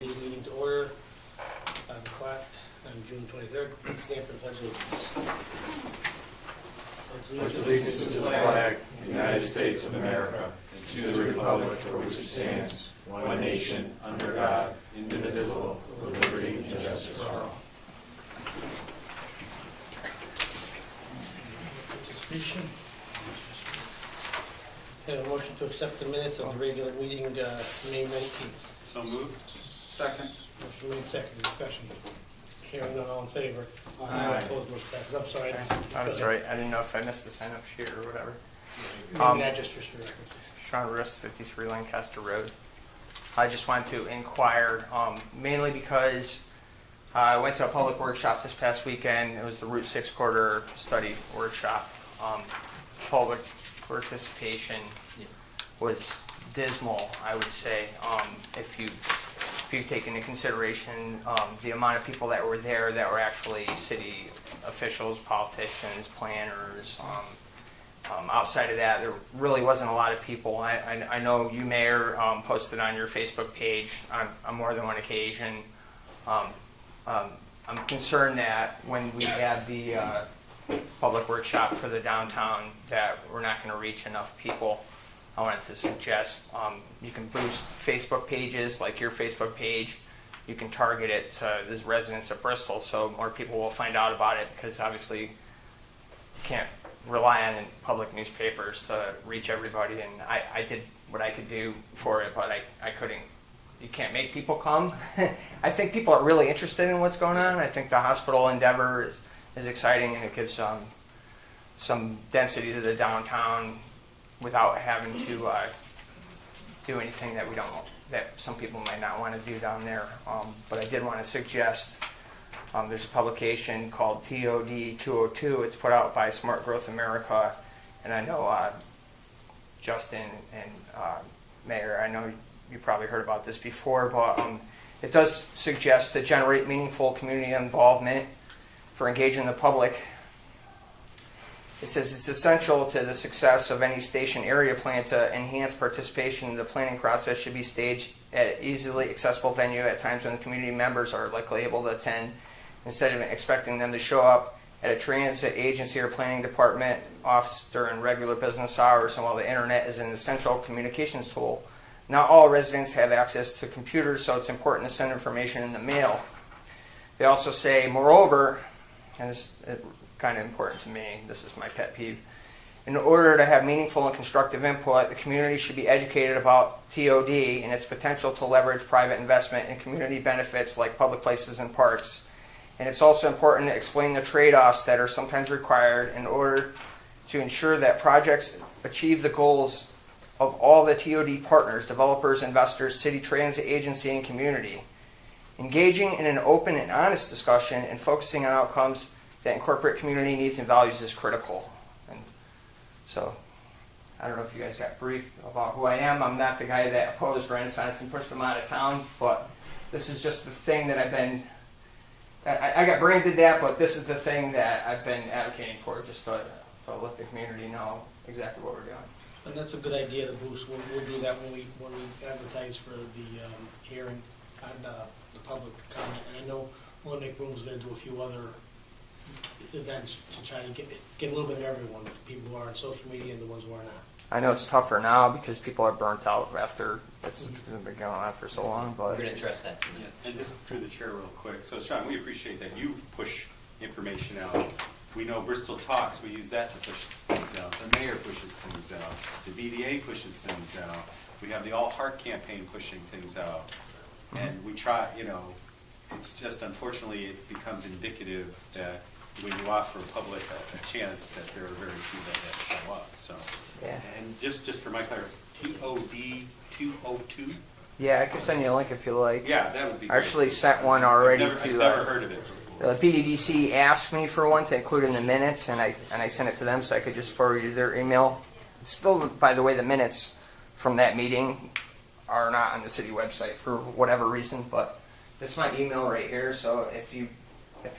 Meeting to order, 5 o'clock on June 23rd. Please stand for the pledge of allegiance. Allegiance to the flag of the United States of America and to the republic for which it stands, one nation, under God, indivisible, with liberty and justice for all. Participation. Have a motion to accept the minutes of the regular meeting, May 19th. So moved. Second. Motion made, second, discussion. Hearing none, all in favor? Aye. Opposed, motion passes. I'm sorry. That's right. I didn't know if I missed the sign-up sheet or whatever. Name and address just for the record. Sean Rist, 53 Lancaster Road. I just wanted to inquire, mainly because I went to a public workshop this past weekend. It was the Route 6 corridor study workshop. Public participation was dismal, I would say. If you take into consideration the amount of people that were there that were actually city officials, politicians, planners. Outside of that, there really wasn't a lot of people. I know you, Mayor, posted on your Facebook page on more than one occasion. I'm concerned that when we have the public workshop for the downtown that we're not going to reach enough people. I wanted to suggest you can boost Facebook pages like your Facebook page. You can target it to the residents of Bristol so more people will find out about it, because obviously you can't rely on public newspapers to reach everybody, and I did what I could do for it, but I couldn't. You can't make people come. I think people are really interested in what's going on. I think the hospital endeavor is exciting, and it gives some density to the downtown without having to do anything that that some people might not want to do down there. But I did want to suggest there's a publication called TOD 202. It's put out by Smart Growth America, and I know Justin and Mayor, I know you probably heard about this before, but it does suggest to generate meaningful community involvement for engaging the public. It says it's essential to the success of any station area plan to enhance participation in the planning process should be staged at an easily accessible venue at times when the community members are likely able to attend, instead of expecting them to show up at a transit agency or planning department office during regular business hours, and while the internet is an essential communications tool. Not all residents have access to computers, so it's important to send information in the mail. They also say, moreover, and this is kind of important to me, this is my pet peeve, in order to have meaningful and constructive input, the community should be educated about TOD and its potential to leverage private investment in community benefits like public places and parks. And it's also important to explain the trade-offs that are sometimes required in order to ensure that projects achieve the goals of all the TOD partners, developers, investors, city transit agency, and community. Engaging in an open and honest discussion and focusing on outcomes that incorporate community needs and values is critical. And so, I don't know if you guys got briefed about who I am. I'm not the guy that opposed Renaissance and pushed them out of town, but this is just the thing that I got branded that, but this is the thing that I've been advocating for, just to let the community know exactly what we're doing. And that's a good idea to boost. We'll do that when we advertise for the hearing on the public comment. And I know Olympic Room's going to do a few other events to try to get a little bit of everyone, the people who are on social media and the ones who are not. I know it's tougher now because people are burnt out after it's been going on for so long. But We're going to address that too. Yeah. And just through the chair real quick. So Sean, we appreciate that you push information out. We know Bristol Talks, we use that to push things out. The mayor pushes things out. The BDA pushes things out. We have the All Heart campaign pushing things out. And we try, it's just unfortunately it becomes indicative that when you offer the public a chance that there are very few that show up. So, yeah. And just for my clarity, TOD 202? Yeah, I can send you a link if you like. Yeah, that would be I great. actually sent one already I've never heard of it. The BDDC asked me for one to include in the minutes, and I sent it to them so I could just forward you their email. It's still, by the way, the minutes from that meeting are not on the city website for whatever reason, but this is my email right here. So if you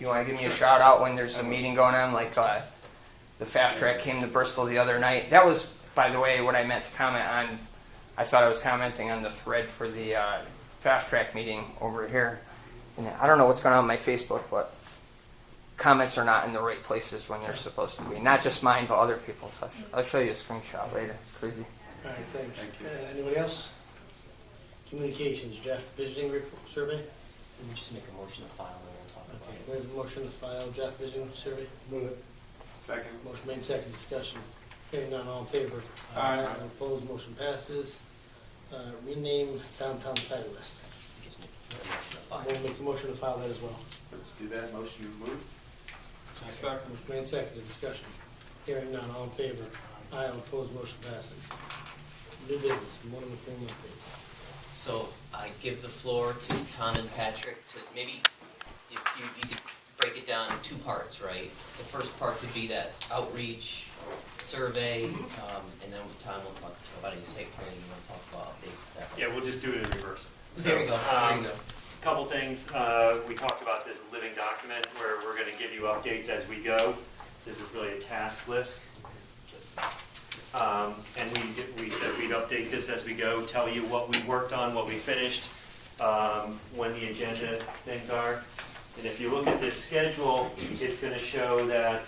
want to give me a shout out when there's a meeting going on, like the Fast Track came to Bristol the other night. That was, by the way, what I meant to comment on. I thought I was commenting on the thread for the fast track meeting over here. And I don't know what's going on with my Facebook, but comments are not in the right places when they're supposed to be. Not just mine, but other people's. So I'll show you a screenshot later. It's crazy. All right, thanks. Thank you. Anybody else? Communications, Jeff, visiting survey? Let me just make a motion to file and we'll talk about Okay, it. we have a motion to file Jeff visiting survey. Move it. Second. Motion made, second, discussion. Hearing none, all in favor? Aye. Opposed, motion passes. Rename downtown site list. Just make a motion to file. We'll make a motion to file that as well. Let's do that. Motion moved. Motion made, second, discussion. Hearing none, all in favor? Aye, all opposed, motion passes. New business, Mona McCreamy updates. So I give the floor to Tom and Patrick to maybe, if you could break it down in two parts, right? The first part could be that outreach survey, and then Tom will talk about any site planning, and we'll talk about updates. Yeah, we'll just do it in reverse. There you go, there you go. Couple things, we talked about this living document where we're gonna give you updates as we go. This is really a task list. And we said we'd update this as we go, tell you what we worked on, what we finished, when the agenda things are. And if you look at this schedule, it's gonna show that,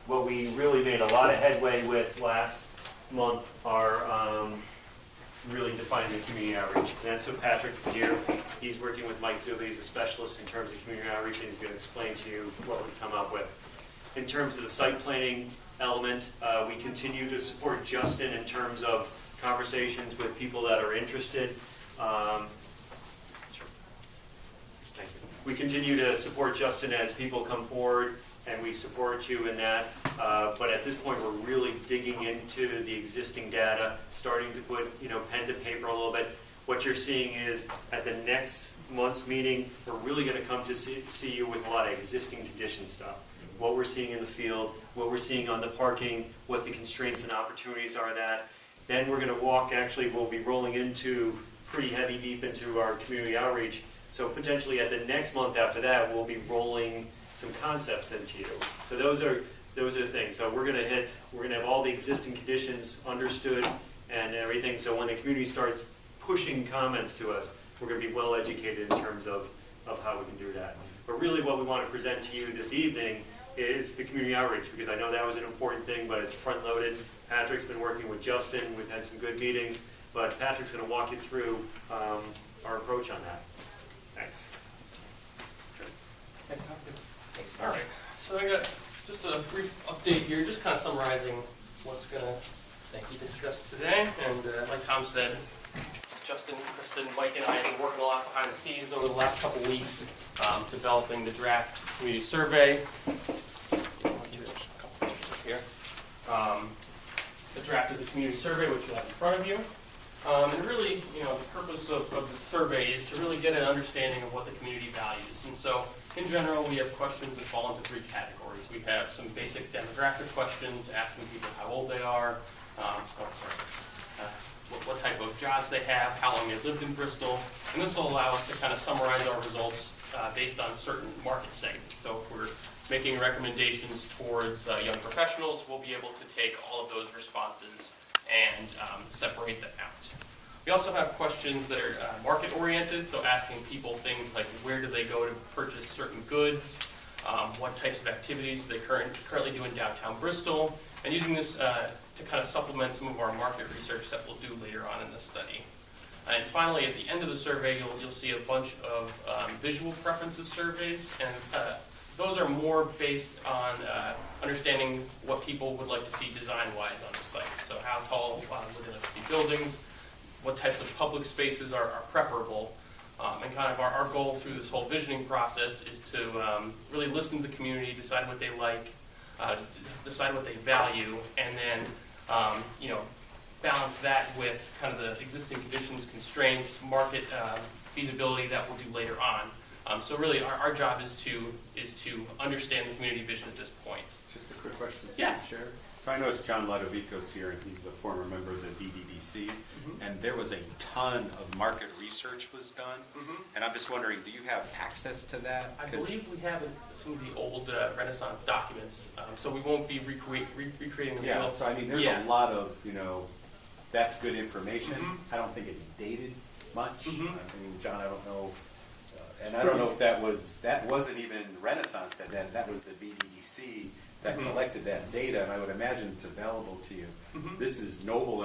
what we really made a lot of headway with last month are, really defining the community outreach. And that's what Patrick is here. He's working with Mike Zuba. He's a specialist in terms of community outreach, and he's going to explain to you what we've come up with. In terms of the site planning element, we continue to support Justin in terms of conversations with people that are interested. Thank you. We continue to support Justin as people come forward, and we support you in that. But at this point, we're really digging into the existing data, starting to put, pen to paper a little bit. What you're seeing is at the next month's meeting, we're really going to come to see you with a lot of existing condition stuff. What we're seeing in the field, what we're seeing on the parking, what the constraints and opportunities are that. Then we're going to we'll be rolling into pretty heavy deep into our community outreach. So potentially at the next month after that, we'll be rolling some concepts into you. So those are the things. So we're gonna have all the existing conditions understood and everything. So when the community starts pushing comments to us, we're gonna be well educated in terms of how we can do that. But really what we want to present to you this evening is the community outreach, because I know that was an important thing, but it's front loaded. Patrick's been working with Justin. We've had some good meetings, but Patrick's gonna walk you through our approach on that. Thanks. Thanks. All right, so I got just a brief update here, just kind of summarizing what's going to be discussed today. And like Tom said, Justin, Kristen, Mike, and I have been working a lot behind the scenes over the last couple weeks, developing the draft community survey. Here. The draft of the community survey, which you have in front of you. And really, the purpose of the survey is to really get an understanding of what the community values. And so, in general, we have questions that fall into three categories. We have some basic demographic questions, asking people how old they are, what type of jobs they have, how long they've lived in Bristol. And this will allow us to kind of summarize our results based on certain market segments. So if we're making recommendations towards young professionals, we'll be able to take all of those responses and separate them out. We also have questions that are market-oriented, so asking people things like where do they go to purchase certain goods, what types of activities they currently do in downtown Bristol, and using this to kind of supplement some of our market research that we'll do later on in the study. And finally, at the end of the survey, you'll see a bunch of visual preferences surveys, and those are more based on understanding what people would like to see design-wise on the site. So how tall would they like to see buildings, what types of public spaces are preferable, and kind of our goal through this whole visioning process is to really listen to the community, decide what they like, decide what they value, and then balance that with kind of the existing conditions, constraints, market feasibility that we'll do later on. So really, our job is to understand the community vision at this point. Just a quick question. Yeah. Sure. So I know it's John Ludovico's here, and he's a former member of the BDDC, and there was a ton of market research was done, and I'm just wondering, do you have access to that? I believe we have some of the old Renaissance documents, so we won't be recreating the Yeah, wheel. so I mean, there's a lot of, that's good information. I don't think it's dated much. Mhm. I mean, John, I don't know, and I don't know if that wasn't even Renaissance that was the BDEC that collected that data, and I would imagine it's available to you. Mhm. This is Noble,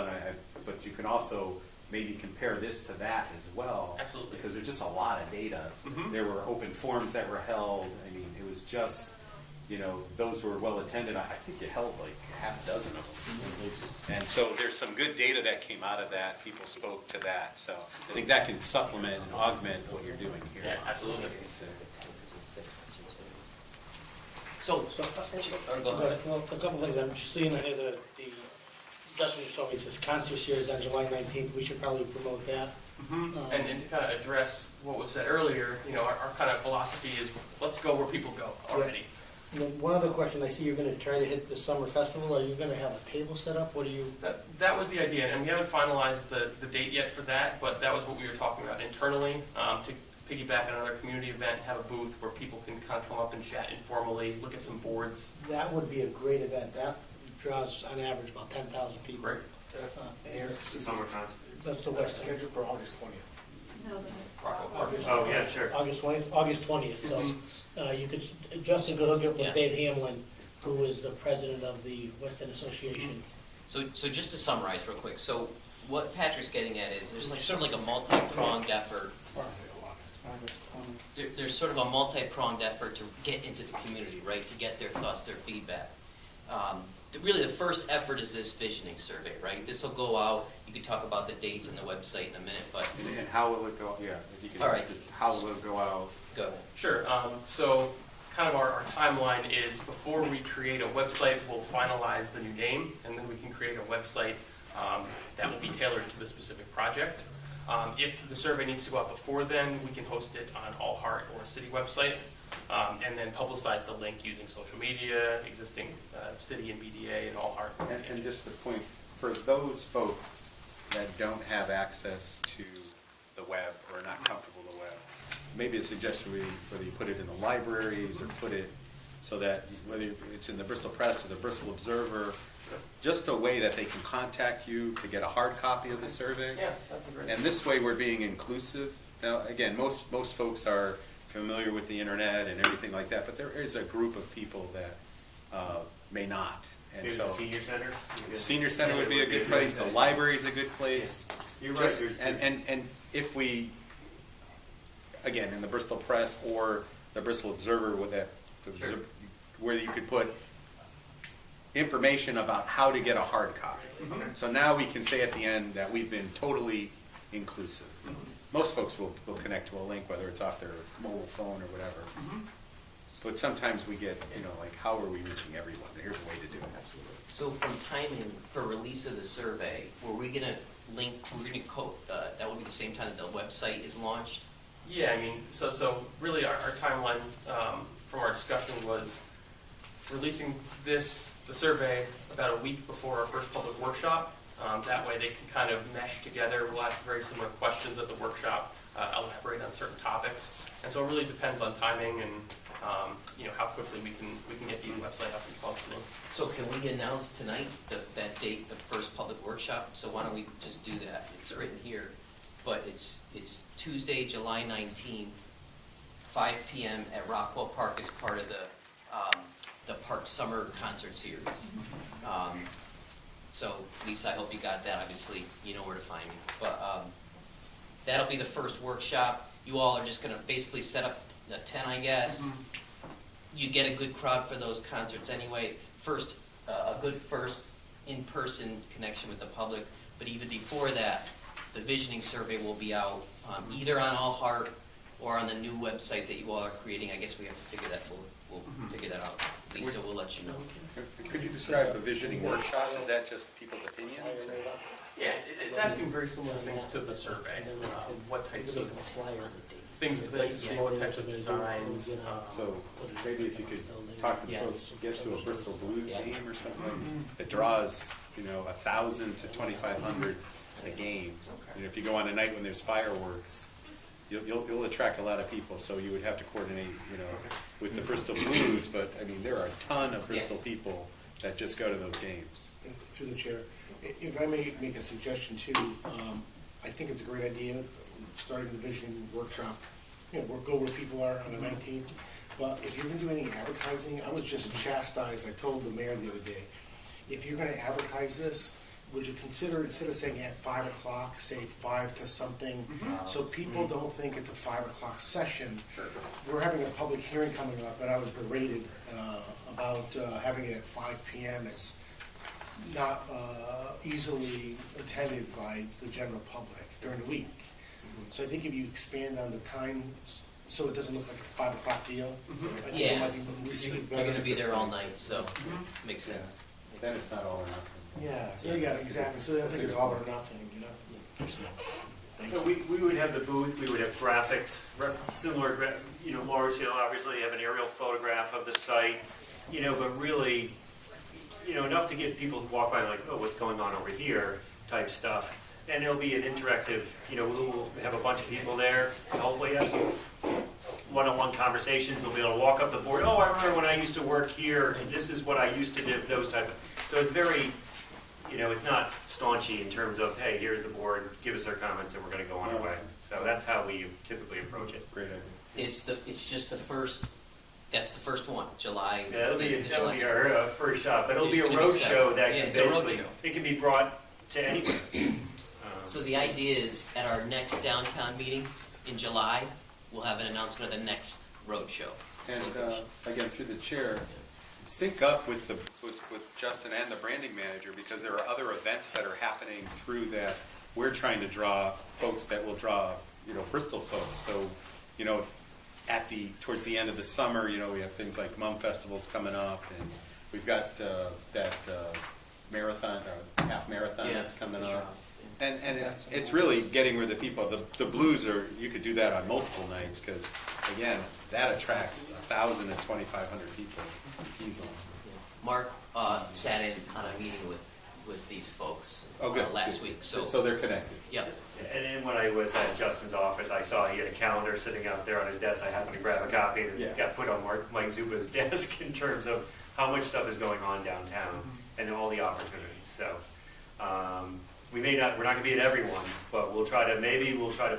but you can also maybe compare this to that as well. Absolutely. Because there's just a lot of data. Mhm. There were open forums that were held. I mean, it was just, those were well attended. I think you held like half a dozen of them. And so there's some good data that came out of that. People spoke to that. So I think that can supplement and augment what you're doing here. Yeah, absolutely. So, go ahead. Well, a couple things, I'm just seeing here the Justin just told me, it says concert series on July 19th, we should probably promote that. Mhm. And to kind of address what was said earlier, our kind of philosophy is let's go where people go already. And then one other question, I see you're gonna try to hit the summer festival, are you gonna have a table set up, what do you? That was the idea, and we haven't finalized the date yet for that, but that was what we were talking about internally, to piggyback on another community event, have a booth where people can kind of come up and chat informally, look at some boards. That would be a great event, that draws on average about 10,000 people. Great. It's a summer concert. That's the West End. Scheduled for August 20th. Oh, yeah, sure. August 20th, so you could, Justin could hook up Yeah. with Dave Hamlin, who is the president of the West End Association. So just to summarize real quick, so what Patrick's getting at is there's like sort of like a multi-pronged effort. There's sort of a multi-pronged effort to get into the community, right? To get their thoughts, their feedback. Really, the first effort is this visioning survey, right? This will go out. You could talk about the dates and the website in a minute, but And how will it go? Yeah, if you could. All right. How will it go out? go ahead. Sure. So kind of our timeline is before we create a website, we'll finalize the new name, and then we can create a website that will be tailored to the specific project. If the survey needs to go out before then, we can host it on All Heart or a city website, and then publicize the link using social media, existing city and BDA and All Heart. And just the point, for those folks that don't have access to the web or are not comfortable with the web, maybe a suggestion would be whether you put it in the libraries or put it so that whether it's in the Bristol Press or the Bristol Observer, just a way that they can contact you to get a hard copy of the survey. Yeah, that's a great. And this way we're being inclusive. Now, again, most folks are familiar with the internet and everything like that, but there is a group of people that may not. And Maybe so the senior center? the senior center would be a good place, the library's a good place. You're Just- right. And if we, again, in the Bristol Press or the Bristol Observer with that, Sure. where you could put information about how to get a hard copy. So now we can say at the end that we've been totally inclusive. Most folks will connect to a link, whether it's off their mobile phone or whatever. But sometimes we get, like, how are we reaching everyone? Here's a way to do it. So from timing for release of the survey, were we gonna link, we're gonna that would be the same time that the website is launched? Yeah, I mean, so really our timeline from our discussion was releasing the survey about a week before our first public workshop. That way they can kind of mesh together. We'll ask very similar questions at the workshop, elaborate on certain topics. And so it really depends on timing and how quickly we can get the website up and functioning. So can we announce tonight that date, the first public workshop? So why don't we just do that? It's written here, but it's Tuesday, July 19th, 5 p.m. at Rockwell Park as part of the Park Summer Concert Series. So Lisa, I hope you got that. Obviously, you know where to find me. But that'll be the first workshop. You all are just going to basically set up a tent, I guess. You get a good crowd for those concerts anyway. First, a good first in-person connection with the public. But even before that, the visioning survey will be out either on All Heart or on the new website that you all are creating. I guess we have to figure that. We'll figure that out. Lisa will let you know. Could you describe a visioning workshop? Is that just people's opinions? Yeah, it's asking very similar things to the survey. What types of things do they like to see, what types of designs. So maybe if you could talk to the folks, get to a Bristol Blues game or something that draws, 1,000 to 2,500 a game. If you go on a night when there's fireworks, you'll attract a lot of people. So you would have to coordinate, with the Bristol Blues. But I mean, there are a ton of Bristol people that just go to those games. Through the chair, if I may make a suggestion too, I think it's a great idea. starting the vision workshop, we'll go where people are on the 19th. But if you're gonna do any advertising, I was just chastised, I told the mayor the other day, if you're gonna advertise this, would you consider, instead of saying at 5 o'clock, say 5 to something, so people don't think it's a 5 o'clock session. Sure. We're having a public hearing coming up, and I was berated about having it at 5 PM. It's not easily attended by the general public during the week. So I think if you expand on the time, so it doesn't look like it's a 5 o'clock deal, I think it Yeah. might be received You're better. gonna be there all night, so, makes sense. Then it's not all or nothing. Yeah, exactly, so I think it's all or nothing, you know? So we would have the booth, we would have graphics, similar, Laura Hill obviously have an aerial photograph of the site, but really, enough to get people to walk by and like, oh, what's going on over here type stuff. And it'll be an interactive, we'll have a bunch of people there, and hopefully have some one-on-one conversations. They'll be able to walk up the board, oh, I remember when I used to work here, and this is what I used to do, those type of, so it's very, it's not staunchy in terms of, hey, here's the board, give us our comments, and we're gonna go on our way. So that's how we typically approach it. Great idea. It's just the first, that's the first one, July. Yeah, that'll be July. our first shot, but it'll be a It's gonna be road show that Yeah, can it's a road basically, show. it can be brought to anywhere. So the idea is, at our next downtown meeting in July, we'll have an announcement of the next road show. And again, through the chair, sync up with Justin and the branding manager, because there are other events that are happening through that. We're trying to draw folks that will draw, Bristol folks. So, towards the end of the summer, we have things like Mum Festivals coming up, and we've got that marathon, half marathon that's coming up. And it's really getting where the people, the blues are, you could do that on multiple nights, because again, that attracts 1,000 to 2,500 people easily. Mark sat in on a meeting with these folks Oh, good. last good. week, so. So they're connected. Yep. And then when I was at Justin's office, I saw he had a calendar sitting out there on his desk. I happened to grab a copy, and it got put on Mike Zupa's desk in terms of how much stuff is going on downtown and all the opportunities. So we're not going to be at every one, but we'll try to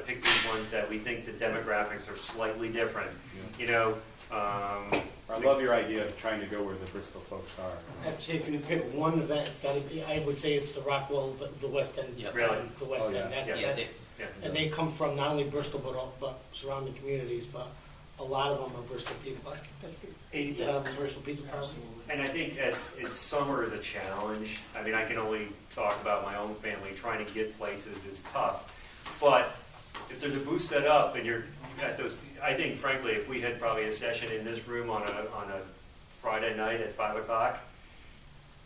pick these ones that we think the demographics are slightly different. I love your idea of trying to go where the Bristol folks are. I have to say, if you pick one event, it's gotta be, I would say it's the Rockwell, the West End. Yep. Really? The West Oh, yeah. End, that's, Yeah, Yeah. and they come from not only Bristol, but surrounding communities, but a lot of them are Bristol people, like 80% of them are Bristol people. And I think it's summer is a challenge. I mean, I can only talk about my own family. Trying to get places is tough. But if there's a booth set up and you're at those, I think frankly, if we had probably a session in this room on a Friday night at 5 o'clock,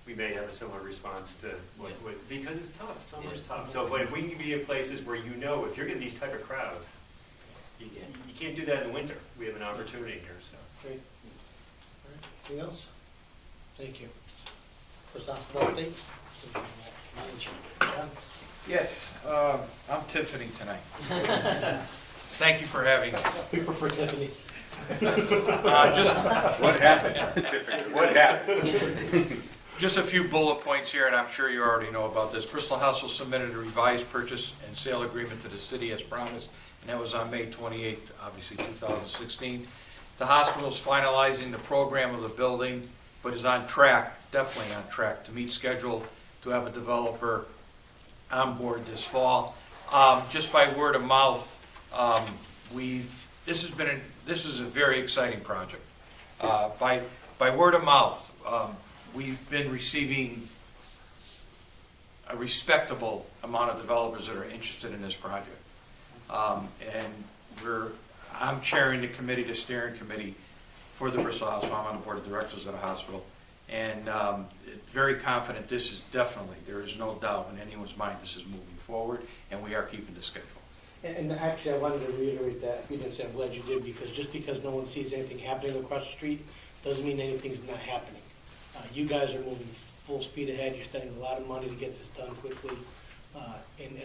we may have a similar response to because it's tough. Summer's tough. So, but if we can be in places where if you're getting these type of crowds, you can't do that in the winter. We have an opportunity here. So. Great. All right. Anything else? Thank you. First hospital update? John? Yes, I'm Tiffany tonight. Thank you for having us. We prefer Tiffany. What happened? What happened? Just a few bullet points here, and I'm sure you already know about this. Bristol Hospital submitted a revised purchase and sale agreement to the city as promised, and that was on May 28th, obviously 2016. The hospital is finalizing the program of the building, but is on track, definitely on track, to meet schedule to have a developer on board this fall. Just by word of mouth, this is a very exciting project. By word of mouth, we've been receiving a respectable amount of developers that are interested in this project. And I'm chairing the committee, the steering committee for the Bristol Hospital. I'm on the board of directors of the hospital. And very confident this is definitely, there is no doubt in anyone's mind this is moving forward, and we are keeping the schedule. And actually, I wanted to reiterate that. If you didn't say, I'm glad you did, because just because no one sees anything happening across the street doesn't mean anything's not happening. You guys are moving full speed ahead. You're spending a lot of money to get this done quickly, and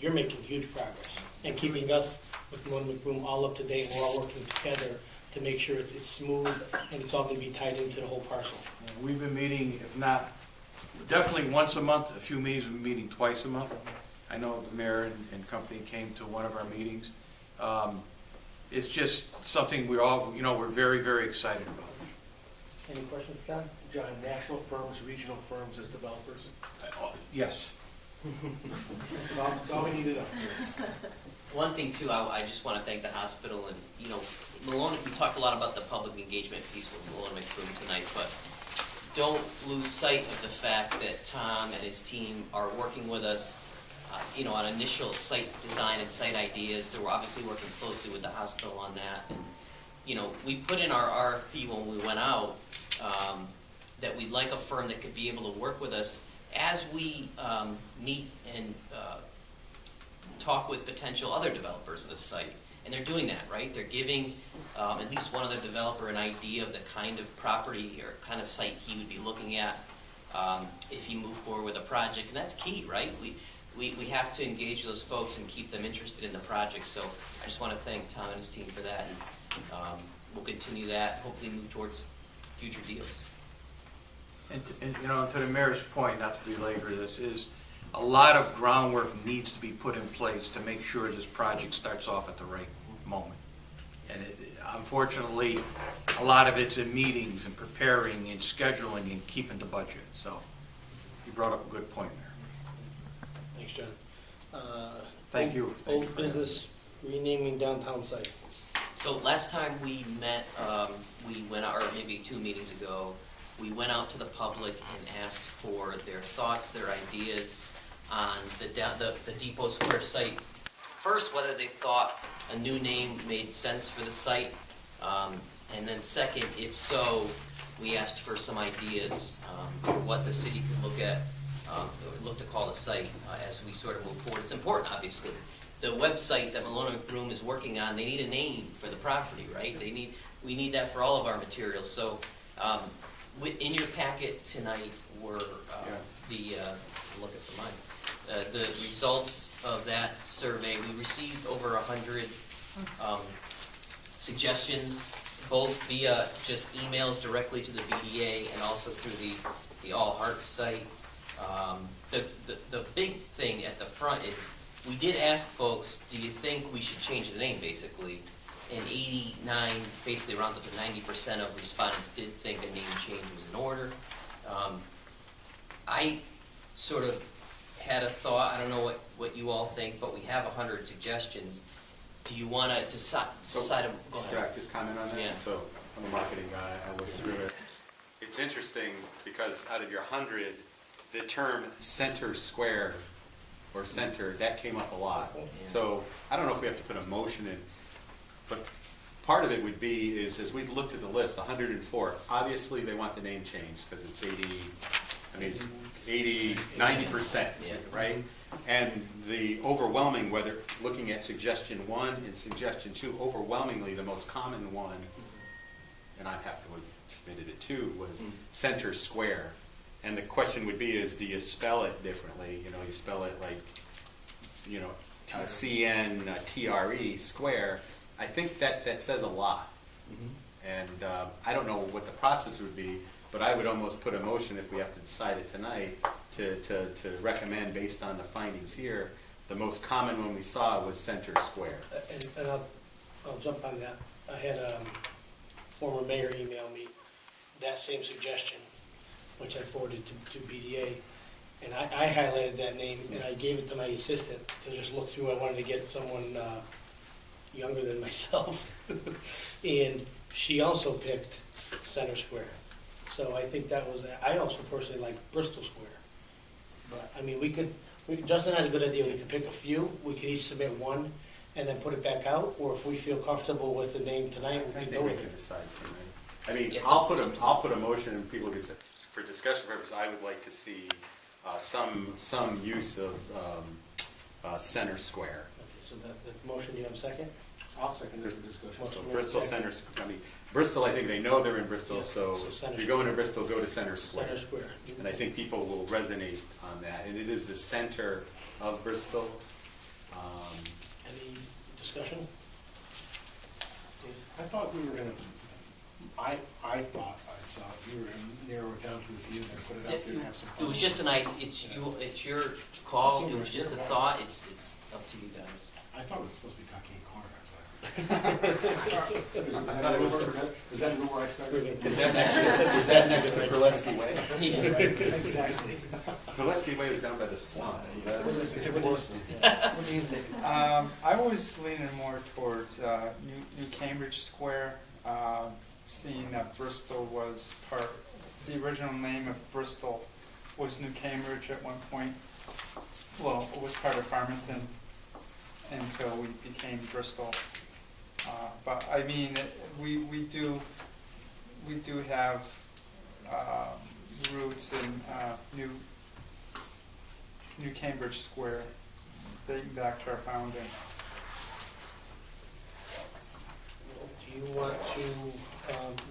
you're making huge progress and keeping us with One McBroom all up to date. And we're all working together to make sure it's smooth and it's all going to be tied into the whole parcel. We've been meeting, if not, definitely once a month, a few meetings, we've been meeting twice a month. I know the mayor and company came to one of our meetings. It's just something we're very, very excited about. Any questions, John? John, national firms, regional firms as developers? Yes. That's all we need to know. One thing too, I just want to thank the hospital and, Malone, we talked a lot about the public engagement piece with Malone McBroom tonight, but don't lose sight of the fact that Tom and his team are working with us, on initial site design and site ideas. They were obviously working closely with the hospital on that. And, we put in our RFP when we went out, that we'd like a firm that could be able to work with us as we meet and talk with potential other developers of the site. And they're doing that, right? They're giving at least one other developer an idea of the kind of property or kind of site he would be looking at if he moved forward with a project. And that's key, right? We have to engage those folks and keep them interested in the project. So I just want to thank Tom and his team for that. And we'll continue that, hopefully move towards future deals. And to the mayor's point, not to belabor this, is a lot of groundwork needs to be put in place to make sure this project starts off at the right moment. And unfortunately, a lot of it's in meetings and preparing and scheduling and keeping the budget. So you brought up a good point there. Thanks, John. Thank you. Thank you Old for business, renaming downtown site. So last time we met, we went out, or maybe 2 meetings ago, we went out to the public and asked for their thoughts, their ideas on the Depot Square site. First, whether they thought a new name made sense for the site, and then second, if so, we asked for some ideas for what the city could look to call the site as we sort of move forward. It's important, obviously. The website that Malone McBroom is working on, they need a name for the property, right? We need that for all of our materials. So in your packet tonight were the results of that survey. We received over 100 suggestions, both via just emails directly to the BDA and also through the All Hearts site. The big thing at the front is we did ask folks, do you think we should change the name, basically? And 89, basically rounds up to 90% of respondents did think a name change was in order. I sort of had a thought, I don't know what you all think, but we have 100 suggestions. Do you want to decide go ahead. Can I just comment on that? Yeah. So I'm a marketing guy, I look through it. It's interesting because out of your 100, the term center square or center, that came up a lot. Yeah. So I don't know if we have to put a motion in, but part of it would be is as we looked at the list, 104, obviously they want the name changed because it's 90%, Yeah. right? And the overwhelming, whether looking at suggestion 1 and suggestion 2, overwhelmingly the most common one, and I have to have submitted it too, was center square. And the question would be is, do you spell it differently? You spell it like, CNTRE, square. I think that says a lot. And I don't know what the process would be, but I would almost put a motion if we have to decide it tonight to recommend based on the findings here. The most common one we saw was center square. And I'll jump on that. I had former mayor email me that same suggestion, which I forwarded to BDA. And I highlighted that name and I gave it to my assistant to just look through. I wanted to get someone younger than myself. And she also picked Center Square. So I think that was, I also personally like Bristol Square. But, I mean, Justin had a good idea. We could pick a few. We could each submit one and then put it back out. Or if we feel comfortable with the name tonight, we I can think go we with can it. decide tonight. I mean, Yeah, I'll put a motion and people can say, for discussion purposes, I would like to see some use of center square. Okay, so the motion, do you have a second? I'll second this discussion. So Bristol Center, Bristol, I think they know they're in Bristol, Yeah, so so Center if you're going to Square. Bristol, go to Center Square. Center Square. And I think people will resonate on that. And it is the center of Bristol. Any discussion? I thought we were going to I thought I saw, you were gonna narrow it down to a few, then put it out there and have some fun. It was just it's your call, it was just a thought, it's up to you guys. I thought it was supposed to be Cockaigne Corner, that's why. Is that where I started? Is that next to Pulaski Way? Exactly. Pulaski Way is down by the swamp. Is that- What do you think? I was leaning more towards New Cambridge Square, seeing that Bristol was the original name of Bristol was New Cambridge at one point. Well, it was part of Farmington until we became Bristol. But I mean, we do have roots in New Cambridge Square, dating back to our founding. Do you want to,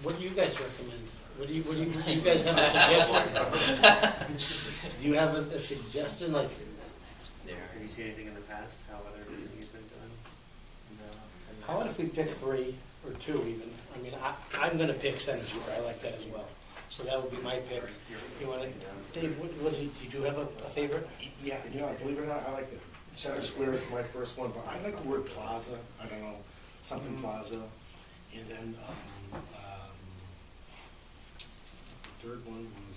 what do you guys recommend? Do you guys have a suggestion? Do you have a suggestion, like, Have you seen anything in the past, how other meetings have been done? how about if we pick 3 or 2 even? I mean, I'm gonna pick Center Square, I like that as well. So that would be my pick. You wanna, Dave, did you have a favorite? Yeah, you know, believe it or not, I like it. Center Square is my first one, but I like the word plaza, I don't know, something plaza. And then, the third one was,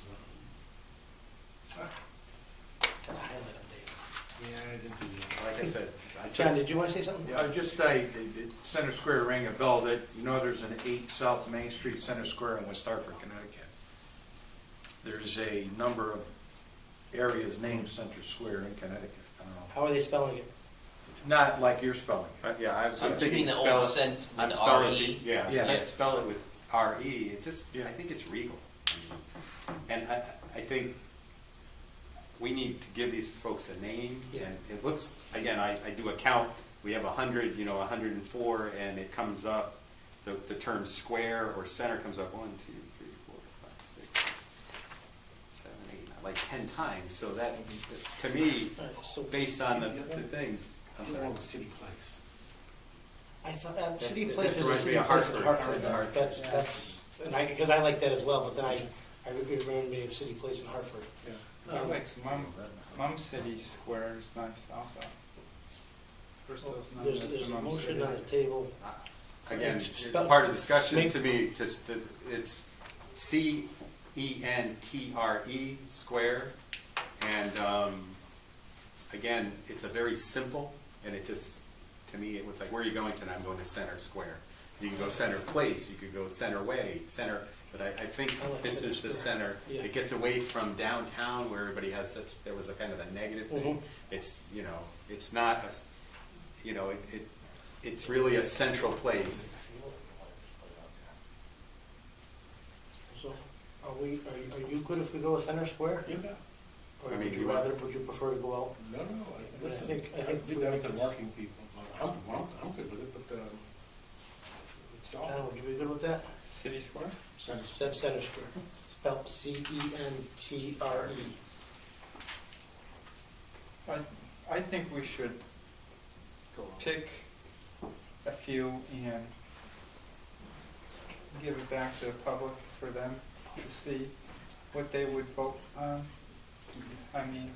Gotta highlight them, Dave. yeah, I didn't do that. Like I said, John, did you wanna say something? Yeah, Center Square rang a bell that, you know, there's an 8 South Main Street Center Square in West Hartford, Connecticut. There's a number of areas named Center Square in Connecticut. I don't know. How are they spelling it? Not like you're spelling it. yeah, I'm So you thinking mean the spell old it. cent I'm with spelling RE? it, Yeah. yeah, spell it with R-E, it just, Yeah. I think it's regal. And I think we need to give these folks a name, Yeah. and it looks, again, I do a count, we have 100, 104, and it comes up, the term square or center comes up 1, 2, 3, 4, 5, 6, 7, 8, like 10 times, so that, to me, All right, so based on the things, I'm I sorry. want City Place. I thought, City That- Place that is a reminds me city of place in Hartford. Hartford. It's Hartford. That's, and because I like that as well, but then I remember me of City Place in Hartford. I like Mum City Square is nice also. Bristol's not There's just a Mum motion City. on the table. Again, Spell- part of the discussion Make- to me, just, it's CENTRE square. And again, it's a very simple, and it just, to me, it was like, where are you going tonight? I'm going to Center Square. You can go Center Place, you could go Center Way, Center, but I think I like this Center is the Square. center. Yeah. It gets away from downtown where everybody has such, there was a kind of a negative thing. Mhm. It's, it's not, it's really a central place. So, are you good if we go with Center Square? Yeah. Or I mean, would you you want- rather, would you prefer to go out? No, I listen, think I we did that make with the it- working people. I'm good with it, but, it's all. John, would you be good with that? City Square? Center Center Square, spelled CENTRE. I think we should pick a few and give it back to the public for them to see what they would vote on. I mean,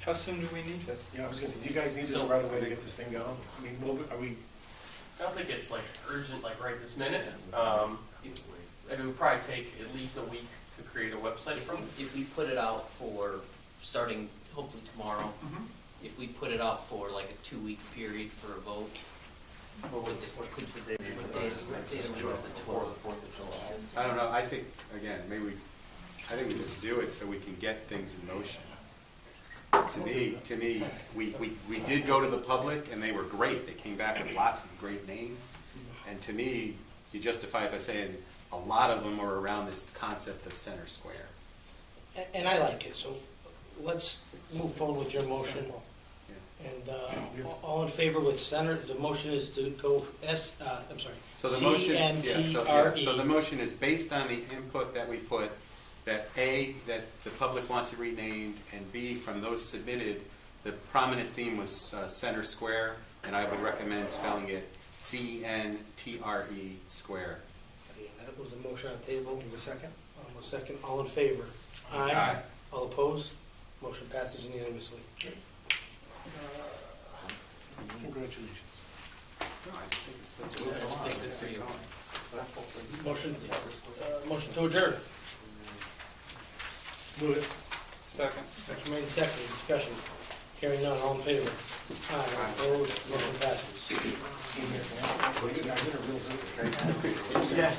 how soon do we need this? Yeah, I was gonna say, do you guys need this So- right away to get this thing going? I mean, are we, I don't think it's like urgent, like right this minute. It would probably take at least a week to create a website from. If we put it out for, starting hopefully tomorrow, if we put it out for like a 2-week period for a vote, what could the date of the is the 4th of July? I don't know, I think, again, I think we just do it so we can get things in motion. To me, we did go to the public, and they were great. They came back with lots of great names. And to me, you justify it by saying a lot of them were around this concept of Center Square. And I like it, so let's move forward with your motion. Yeah. And all in favor with Center, the motion is to go So the motion, CENTRE. so the motion is based on the input that we put, that A, that the public wants it renamed, and B, from those submitted, the prominent theme was Center Square, and I would recommend spelling it CENTRE square. Okay, that was the motion on the table. Need a second? A second, all in favor? Aye. All opposed? Motion passes unanimously. Congratulations. Motion to adjourn. Move it. Second. Motion made second, discussion. Hearing none, all in favor? Aye. Opposed? Motion passes. Yeah.